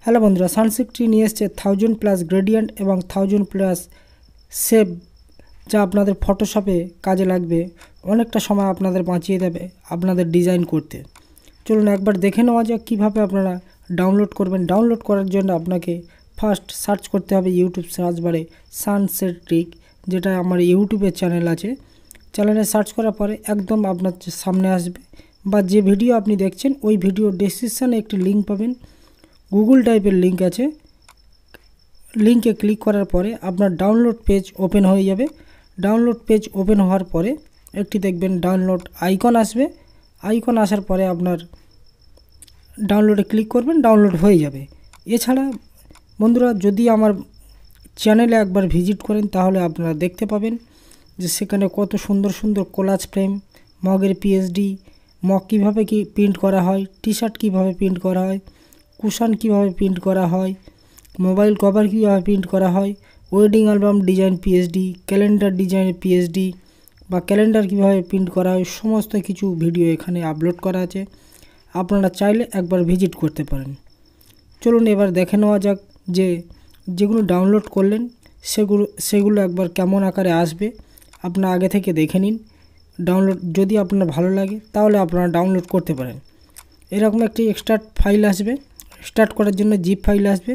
Hello বন্ধুরা, সানসিক্সটি নিয়ে এসছে 1000+ গ্রেডিয়েন্ট এবং 1000+ শেপ, যা আপনাদের ফটোশপে কাজে লাগবে। অনেকটা সময় আপনাদের বাঁচিয়ে দেবে আপনাদের ডিজাইন করতে। চলুন একবার দেখে নেওয়া যাক কীভাবে আপনারা ডাউনলোড করবেন। ডাউনলোড করার জন্য আপনাকে ফার্স্ট সার্চ করতে হবে ইউটিউব সার্চ বারে সানসেট ট্রিক, যেটা আমার ইউটিউবের চ্যানেল আছে। চ্যানেলে সার্চ করার পরে একদম আপনার সামনে আসবে, বা যে ভিডিও আপনি দেখছেন ওই ভিডিও ডেসক্রিপশানে একটি লিঙ্ক পাবেন, গুগল টাইপের লিঙ্ক আছে। লিঙ্কে ক্লিক করার পরে আপনার ডাউনলোড পেজ ওপেন হয়ে যাবে। ডাউনলোড পেজ ওপেন হওয়ার পরে একটি দেখবেন ডাউনলোড আইকন আসবে। আইকন আসার পরে আপনার ডাউনলোডে ক্লিক করবেন, ডাউনলোড হয়ে যাবে। এছাড়া বন্ধুরা, যদি আমার চ্যানেলে একবার ভিজিট করেন তাহলে আপনারা দেখতে পাবেন যে সেখানে কত সুন্দর সুন্দর কোলাজ ফ্রেম, মগের পিএসডি, মগ কীভাবে প্রিন্ট করা হয়, টি শার্ট কীভাবে প্রিন্ট করা হয়, কুশন কীভাবে প্রিন্ট করা হয়, মোবাইল কভার কীভাবে প্রিন্ট করা হয়, wedding album design PSD, calendar design PSD, বা ক্যালেন্ডার কীভাবে প্রিন্ট করা হয়, সমস্ত কিছু ভিডিও এখানে আপলোড করা আছে। আপনারা চাইলে একবার ভিজিট করতে পারেন। চলুন এবার দেখে নেওয়া যাক যে যেগুলো ডাউনলোড করলেন সেগুলো একবার কেমন আকারে আসবে। আপনারা আগে থেকে দেখে নিন। ডাউনলোড যদি আপনার ভালো লাগে তাহলে আপনারা ডাউনলোড করতে পারেন। এরকম একটি এক্সট্রাক্ট ফাইল আসবে। স্টার্ট করার জন্য জিপ ফাইল আসবে।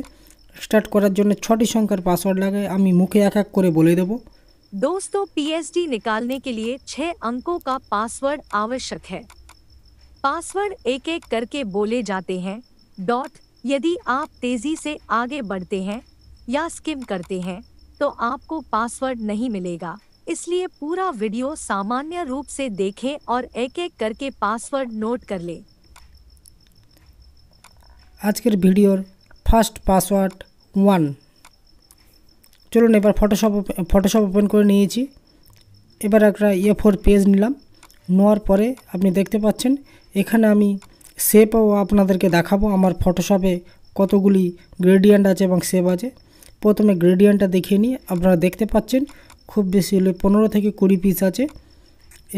স্টার্ট করার জন্য 6টি সংখ্যার পাসওয়ার্ড লাগে, আমি মুখে এক এক করে বলে দেব। दोस्तों, पीएचडी निकालने के लिए 6 अंकों का पासवर्ड आवश्यक है। पासवर्ड एक एक करके बोले जाते हैं। डॉट, यदि आप तेजी से आगे बढ़ते हैं या स्किप करते हैं तो आपको पासवर्ड नहीं मिलेगा, इसलिए पूरा वीडियो सामान्य रूप से देखें और एक एक करके पासवर्ड नोट कर लें। আজকের ভিডিওর ফার্স্ট পাসওয়ার্ড 1। চলুন এবার ফটোশপ ওপেন করে নিয়েছি। এবার একটা A4 পেজ নিলাম। নেওয়ার পরে আপনি দেখতে পাচ্ছেন এখানে আমি শেপও আপনাদেরকে দেখাবো। আমার ফটোশপে কতগুলি গ্রেডিয়েন্ট আছে এবং শেপ আছে। প্রথমে গ্রেডিয়েন্টটা দেখিয়ে নিয়ে আপনারা দেখতে পাচ্ছেন খুব বেশি হলে 15 থেকে 20 পিস আছে।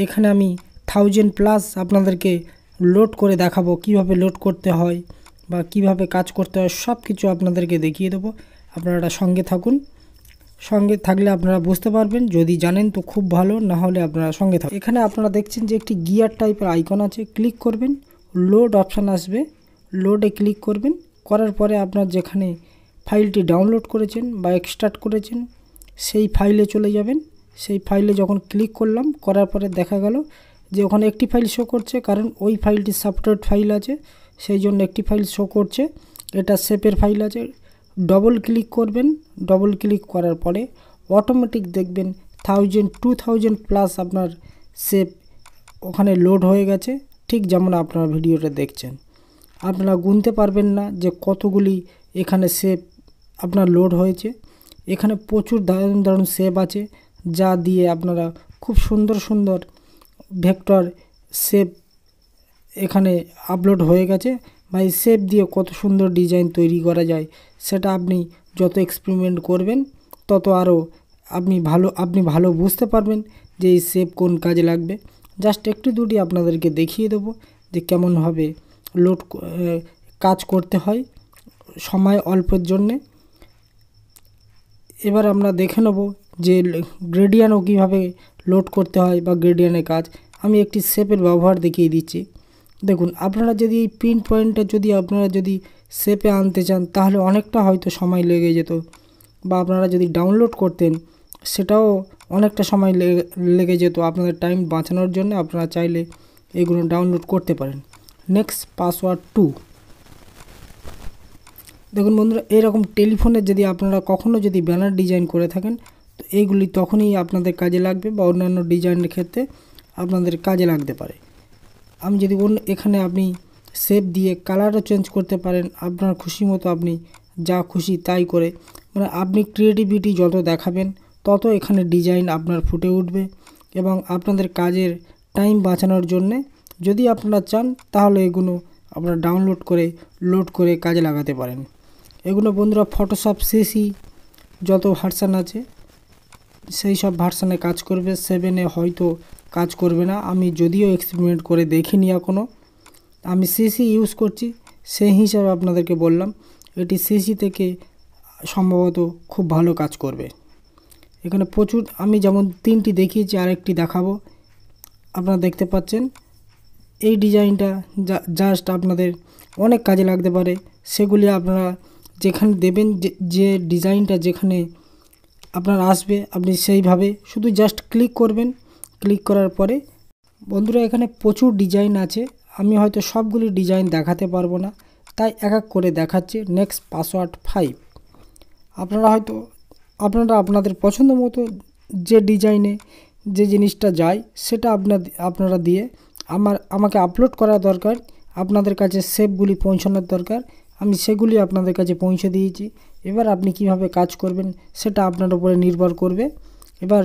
এখানে আমি 1000+ আপনাদেরকে লোড করে দেখাবো, কিভাবে লোড করতে হয় বা কিভাবে কাজ করতে হয়, সব কিছু আপনাদেরকে দেখিয়ে দেবো। আপনারা সঙ্গে থাকুন। সঙ্গে থাকলে আপনারা বুঝতে পারবেন, যদি জানেন তো খুব ভালো, না হলে আপনারা সঙ্গে থাকুন। এখানে আপনারা দেখছেন যে একটি গিয়ার টাইপের আইকন আছে, ক্লিক করবেন, লোড অপশান আসবে, লোডে ক্লিক করবেন। করার পরে আপনার যেখানে ফাইলটি ডাউনলোড করেছেন বা এক্সট্রাক্ট করেছেন সেই ফাইলে চলে যাবেন। সেই ফাইলে যখন ক্লিক করলাম, করার পরে দেখা গেল যে ওখানে একটি ফাইল শো করছে, কারণ ওই ফাইলটি সফটওয়্যার ফাইল আছে, সেই জন্য একটি ফাইল শো করছে। এটা শেপের ফাইল আছে। ডবল ক্লিক করবেন। ডবল ক্লিক করার পরে অটোমেটিক দেখবেন 2000+ আপনার শেপ ওখানে লোড হয়ে গেছে, ঠিক যেমন আপনারা ভিডিওটা দেখছেন। আপনারা গুনতে পারবেন না যে কতগুলি এখানে শেপ আপনার লোড হয়েছে। এখানে প্রচুর দারুণ দারুণ শেপ আছে, যা দিয়ে আপনারা খুব সুন্দর সুন্দর ভেক্টর শেপ এখানে আপলোড হয়ে গেছে। বা এই শেপ দিয়ে কত সুন্দর ডিজাইন তৈরি করা যায়, সেটা আপনি যত এক্সপেরিমেন্ট করবেন তত আরও আপনি ভালো বুঝতে পারবেন যে এই শেপ কোন কাজে লাগবে। জাস্ট একটু দুটি আপনাদেরকে দেখিয়ে দেবো যে কেমনভাবে কাজ করতে হয় সময় অল্পের জন্যে। এবার আমরা দেখে নেব যে গ্রেডিয়েন্টও কীভাবে লোড করতে হয় বা গ্রেডিয়েন্টের কাজ। আমি একটি শেপের ব্যবহার দেখিয়ে দিচ্ছি। দেখুন, আপনারা যদি এই পিন পয়েন্টটা আপনারা যদি শেপে আনতে চান তাহলে অনেকটা হয়তো সময় লেগে যেত, বা আপনারা যদি ডাউনলোড করতেন সেটাও অনেকটা সময় লেগে যেত। আপনাদের টাইম বাঁচানোর জন্য আপনারা চাইলে এগুলো ডাউনলোড করতে পারেন। Next password 2। দেখুন বন্ধুরা, এরকম টেলিফোনে যদি আপনারা কখনও যদি ব্যানার ডিজাইন করে থাকেন তো এইগুলি তখনই আপনাদের কাজে লাগবে, বা অন্যান্য ডিজাইনের ক্ষেত্রে আপনাদের কাজে লাগতে পারে। আমি যদি এখানে আপনি শেপ দিয়ে কালারও চেঞ্জ করতে পারেন আপনার খুশি মতো, আপনি যা খুশি তাই করে, মানে আপনি ক্রিয়েটিভিটি যত দেখাবেন তত এখানে ডিজাইন আপনার ফুটে উঠবে। এবং আপনাদের কাজের টাইম বাঁচানোর জন্যে যদি আপনারা চান তাহলে এগুলো আপনারা ডাউনলোড করে লোড করে কাজে লাগাতে পারেন। এগুলো বন্ধুরা ফটোশপ সিসি যত ভার্সান আছে সেই সব ভার্সানে কাজ করবে, 7-এ হয়তো কাজ করবে না। আমি যদিও এক্সপেরিমেন্ট করে দেখিনি এখনও, আমি সিসি ইউজ করছি সেই হিসাবে আপনাদেরকে বললাম। এটি সিসি থেকে সম্ভবত খুব ভালো কাজ করবে। এখানে প্রচুর, আমি যেমন 3টি দেখিয়েছি আরেকটি দেখাবো। আপনারা দেখতে পাচ্ছেন এই ডিজাইনটা জাস্ট আপনাদের অনেক কাজে লাগতে পারে। সেগুলি আপনারা যেখানে দেবেন, যে ডিজাইনটা যেখানে আপনার আসবে আপনি সেইভাবে শুধু জাস্ট ক্লিক করবেন। ক্লিক করার পরে বন্ধুরা এখানে প্রচুর ডিজাইন আছে, আমি হয়তো সবগুলি ডিজাইন দেখাতে পারবো না, তাই এক এক করে দেখাচ্ছি। Next password 5। আপনারা আপনাদের পছন্দ মতো যে ডিজাইনে যে জিনিসটা যায় সেটা আপনারা দিয়ে আমাকে আপলোড করা দরকার, আপনাদের কাছে সেভগুলি পৌঁছানোর দরকার। আমি সেগুলি আপনাদের কাছে পৌঁছে দিয়েছি। এবার আপনি কিভাবে কাজ করবেন সেটা আপনার উপরে নির্ভর করবে। এবার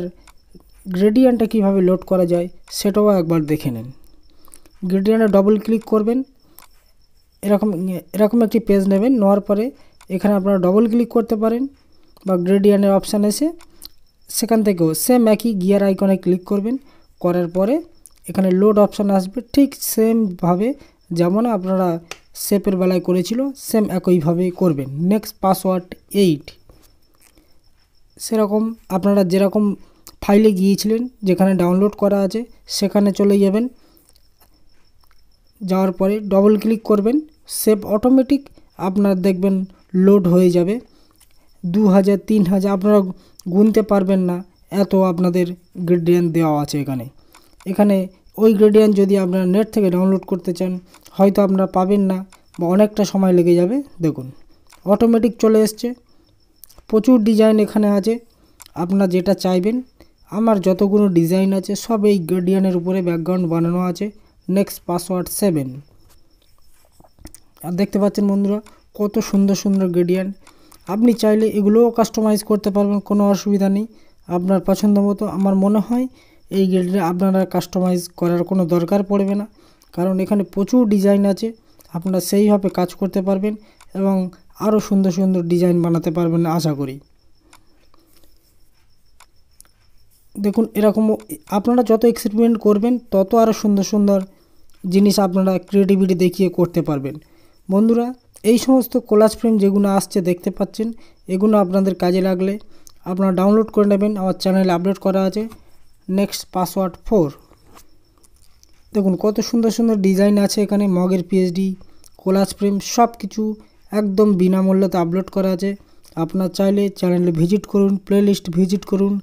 গ্রেডিয়েন্টটা কিভাবে লোড করা যায় সেটাও একবার দেখে নিন। গ্রেডিয়েন্টে ডবল ক্লিক করবেন, এরকম একটি পেজ নেবেন। নেওয়ার পরে এখানে আপনারা ডবল ক্লিক করতে পারেন বা গ্রেডিয়েন্টের অপশান এসে সেখান থেকেও সেম একই গিয়ার আইকনে ক্লিক করবেন। করার পরে এখানে লোড অপশান আসবে, ঠিক সেমভাবে যেমন আপনারা শেপের বেলায় করেছিল সেম একইভাবে করবেন। Next password 8। সেরকম আপনারা যেরকম ফাইলে গিয়েছিলেন, যেখানে ডাউনলোড করা আছে সেখানে চলে যাবেন। যাওয়ার পরে ডবল ক্লিক করবেন, সেভ অটোমেটিক আপনার দেখবেন লোড হয়ে যাবে। 2000 3000 আপনারা গুনতে পারবেন না, এত আপনাদের গ্রেডিয়েন্ট দেওয়া আছে এখানে ওই গ্রেডিয়েন্ট যদি আপনারা নেট থেকে ডাউনলোড করতে চান হয়তো আপনারা পাবেন না বা অনেকটা সময় লেগে যাবে। দেখুন অটোমেটিক চলে এসছে, প্রচুর ডিজাইন এখানে আছে, আপনারা যেটা চাইবেন। আমার যতগুলো ডিজাইন আছে সব এই গ্রেডিয়েন্টের উপরে ব্যাকগ্রাউন্ড বানানো আছে। Next password 7। আর দেখতে পাচ্ছেন বন্ধুরা কত সুন্দর সুন্দর গ্রেডিয়েন্ট। আপনি চাইলে এগুলোও কাস্টমাইজ করতে পারবেন, কোনো অসুবিধা নেই, আপনার পছন্দ মতো। আমার মনে হয় এই গ্রেডিয়েন্ট আপনারা কাস্টমাইজ করার কোনো দরকার পড়বে না, কারণ এখানে প্রচুর ডিজাইন আছে। আপনারা সেইভাবে কাজ করতে পারবেন এবং আরও সুন্দর সুন্দর ডিজাইন বানাতে পারবেন আশা করি। দেখুন এরকম আপনারা যত এক্সপেরিমেন্ট করবেন তত আরও সুন্দর সুন্দর জিনিস আপনারা ক্রিয়েটিভিটি দেখিয়ে করতে পারবেন। বন্ধুরা এই সমস্ত কোলাজ ফ্রেম যেগুলো আসছে দেখতে পাচ্ছেন, এগুলো আপনাদের কাজে লাগলে আপনারা ডাউনলোড করে নেবেন, আমার চ্যানেলে আপলোড করা আছে। Next password 4। দেখুন কত সুন্দর সুন্দর ডিজাইন আছে এখানে, মগের পিএইচডি, কোলাজ ফ্রেম সব কিছু একদম বিনামূল্যতে আপলোড করা আছে। আপনার চাইলে চ্যানেলে ভিজিট করুন, প্লেলিস্ট ভিজিট করুন,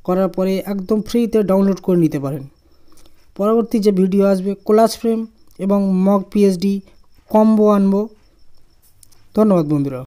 করার পরে একদম ফ্রিতে ডাউনলোড করে নিতে পারেন। পরবর্তী যে ভিডিও আসবে কোলাজ ফ্রেম এবং মগ পিএইচডি কম্বো আনবো। ধন্যবাদ বন্ধুরা।